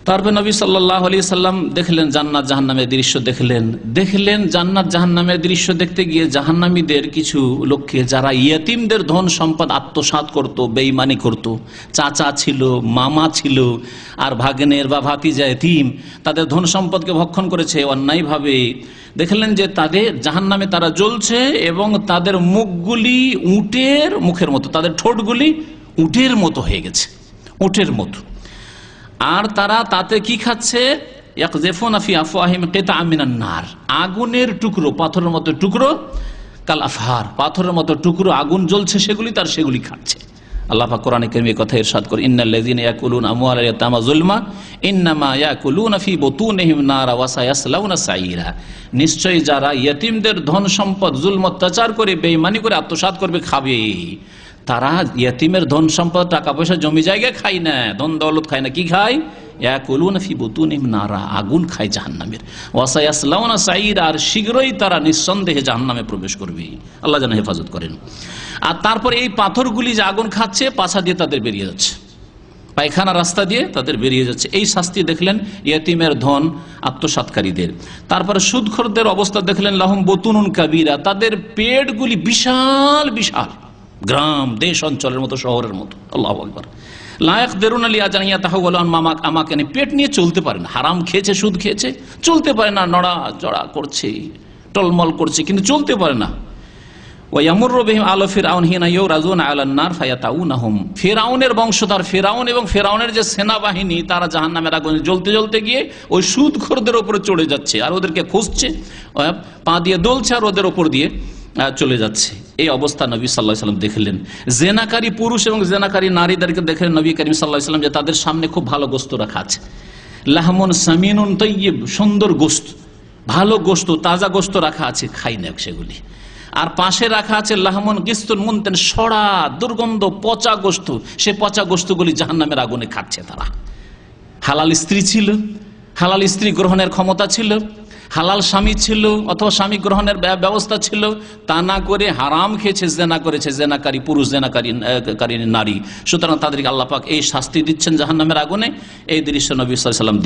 তারপর নবী সাল্লাল্লাহু আলাইহি সাল্লাম দেখলেন জান্নাত জাহান্নামের দৃশ্য, দেখলেন জান্নাত জাহান্নামের দৃশ্য দেখতে গিয়ে জাহান্নামীদের কিছু লোককে যারা ইয়েতিমদের ধন সম্পদ আত্মসাৎ করত, বেঈমানি করত, চাচা ছিল, মামা ছিল, আর ভাগ্নের বা ভাতিজা এতিম, তাদের ধন সম্পদকে ভক্ষণ করেছে অন্যায়ভাবে। দেখলেন যে তাদের জাহান্নামে তারা জ্বলছে এবং তাদের মুখগুলি উটের মুখের মতো, তাদের ঠোঁটগুলি উটের মতো হয়ে গেছে, উটের মতো। আর তারা তাতে কি খাচ্ছে? ইয়াকযিফুনা ফি আফওয়াহিম কিতাআম মিনান নার, আগুনের টুকরো, পাথরের মতো টুকরো, কাল আফহার, পাথরের মতো টুকরো, আগুন জ্বলছে সেগুলি, তার সেগুলি খাচ্ছে। আল্লাহ পাক কোরআনে কারীমে এই কথা ইরশাদ করে, ইন্নাল্লাযীনা ইয়াকুলুনা আমওয়ালাল ইয়াতামা যুলমা ইন্নামা ইয়াকুলুনা ফি বুতুনিহিম নারা ওয়া সায়াসলাউনা সাঈরা, নিশ্চয়ই যারা ইয়েতিমদের ধন সম্পদ জুলম অত্যাচার করে বেঈমানি করে আত্মসাৎ করবে, খাবে, তারা ইয়েতিমের ধন সম্পদ টাকা পয়সা জমি জায়গা খায় না, ধন দৌলত খায় না, কি খায়? ইয়াকুলুনা ফি বুতুনিহিম নারা, আগুন খায় জাহান্নামের, ওয়া সায়াসলাউনা সাঈরা, আর শীঘ্রই তারা নিঃসন্দেহে জাহান্নামে প্রবেশ করবে। আল্লাহ যেন হেফাজত করেন। আর তারপর এই পাথরগুলি যে আগুন খাচ্ছে, পাছা দিয়ে তাদের বেরিয়ে যাচ্ছে, পায়খানা রাস্তা দিয়ে তাদের বেরিয়ে যাচ্ছে। এই শাস্তি দেখলেন ইয়েতিমের ধন আত্মসাৎকারীদের। তারপরে সুদখোরদের অবস্থা দেখলেন, লাহুম বুতুনুন কাবীরা, তাদের পেটগুলি বিশাল বিশাল, গ্রাম দেশ অঞ্চলের মতো, শহরের মতো। আল্লাহু আকবার। লা ইয়াকদিরুনা লিআজানিয়া তাহাওয়ালু আন মামাক, আমাকে পেট নিয়ে চলতে পারে না, হারাম খেয়েছে, সুদ খেয়েছে, চলতে পারে না, নড়া চড়া করছে, টলমল করছে, কিন্তু চলতে পারে না। ওয়ায়ামুরু বিহিম আলা ফিরআউন হিনা ইউরাজুনা আলান নার ফায়াতাউনাহুম, ফিরআউনের বংশধর ফিরআউন এবং ফিরআউনের যে সেনাবাহিনী, তারা জাহান্নামের আগুনে জ্বলতে জ্বলতে গিয়ে ওই সুদখোরদের উপরে চড়ে যাচ্ছে, আর ওদেরকে খুঁজছে, পা দিয়ে দোলছে, আর ওদের উপর দিয়ে চলে যাচ্ছে। এই অবস্থা নবী সাল্লাল্লাহু আলাইহি ওয়াসাল্লাম দেখলেন। জেনাকারী পুরুষ এবং জেনাকারী নারীদেরকে দেখলেন নবী করিম সাল্লাল্লাহু আলাইহি ওয়াসাল্লাম যে তাদের সামনে খুব ভালো গোশত রাখা আছে, লাহমুন সামিনুন তাইয়্যিব, সুন্দর গোশত, ভালো গোশত, তাজা গোশত রাখা আছে, খাই না সেগুলি। আর পাশে রাখা আছে লাহমুন গিস্তুন মুনতেন, সড়া দুর্গন্ধ পচা গোশত, সে পচা গোশতগুলি জাহান্নামের আগুনে খাচ্ছে তারা। হালাল স্ত্রী ছিল, হালাল স্ত্রী গ্রহণের ক্ষমতা ছিল, হালাল স্বামী ছিল অথবা স্বামী গ্রহণের ব্যবস্থা ছিল, তা না করে হারাম খেয়েছে, জেনা করেছে, জেনাকারী পুরুষ, জেনাকারী নারী। সুতরাং তাদেরকে আল্লাহ পাক এই শাস্তি দিচ্ছেন জাহান্নামের আগুনে। এই দৃশ্য নবী সাল্লাল্লাহু আলাইহি ওয়াসাল্লাম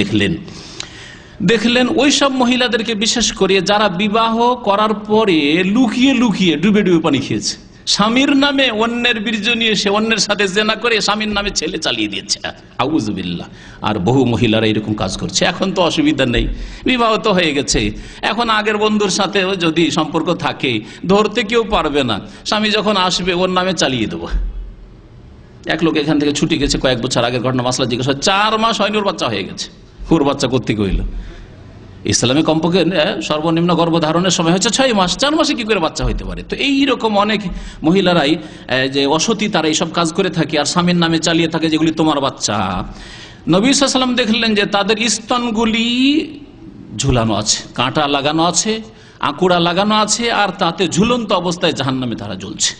দেখলেন ওই সব মহিলাদেরকে, বিশেষ করে যারা বিবাহ করার পরে লুকিয়ে লুকিয়ে ডুবে ডুবে পানি খেয়েছে, স্বামীর নামে অন্যের বীর্য নিয়ে সে অন্যের সাথে জেনা করে স্বামীর নামে ছেলে চালিয়ে দিয়েছে, আউযুবিল্লাহ। আর বহু মহিলারা এরকম কাজ করছে। এখন তো অসুবিধা নেই, বিবাহ তো হয়ে গেছে, এখন আগের বন্ধুর সাথে যদি সম্পর্ক থাকে ধরতে কেউ পারবে না, স্বামী যখন আসবে ওর নামে চালিয়ে দেবো। এক লোক এখান থেকে ছুটি গেছে, কয়েক বছর আগের ঘটনা, মাসলা জিজ্ঞাসা, 4 মাস হয়নি ওর বাচ্চা হয়ে গেছে। ওর বাচ্চা করতে হইল, ইসলামে কমপক্ষে সর্বনিম্ন গর্ভধারণের সময় হচ্ছে 6 মাস, 4 মাসে কি করে বাচ্চা হইতে পারে? তো এইরকম অনেক মহিলারাই যে অসতী, তারা এইসব কাজ করে থাকে আর স্বামীর নামে চালিয়ে থাকে যেগুলি তোমার বাচ্চা। নবী সাল্লাল্লাহু আলাইহি ওয়াসাল্লাম দেখলেন যে তাদের স্তনগুলি ঝুলানো আছে, কাঁটা লাগানো আছে, আঁকুড়া লাগানো আছে, আর তাতে ঝুলন্ত অবস্থায় জাহান্নামে তারা জ্বলছে।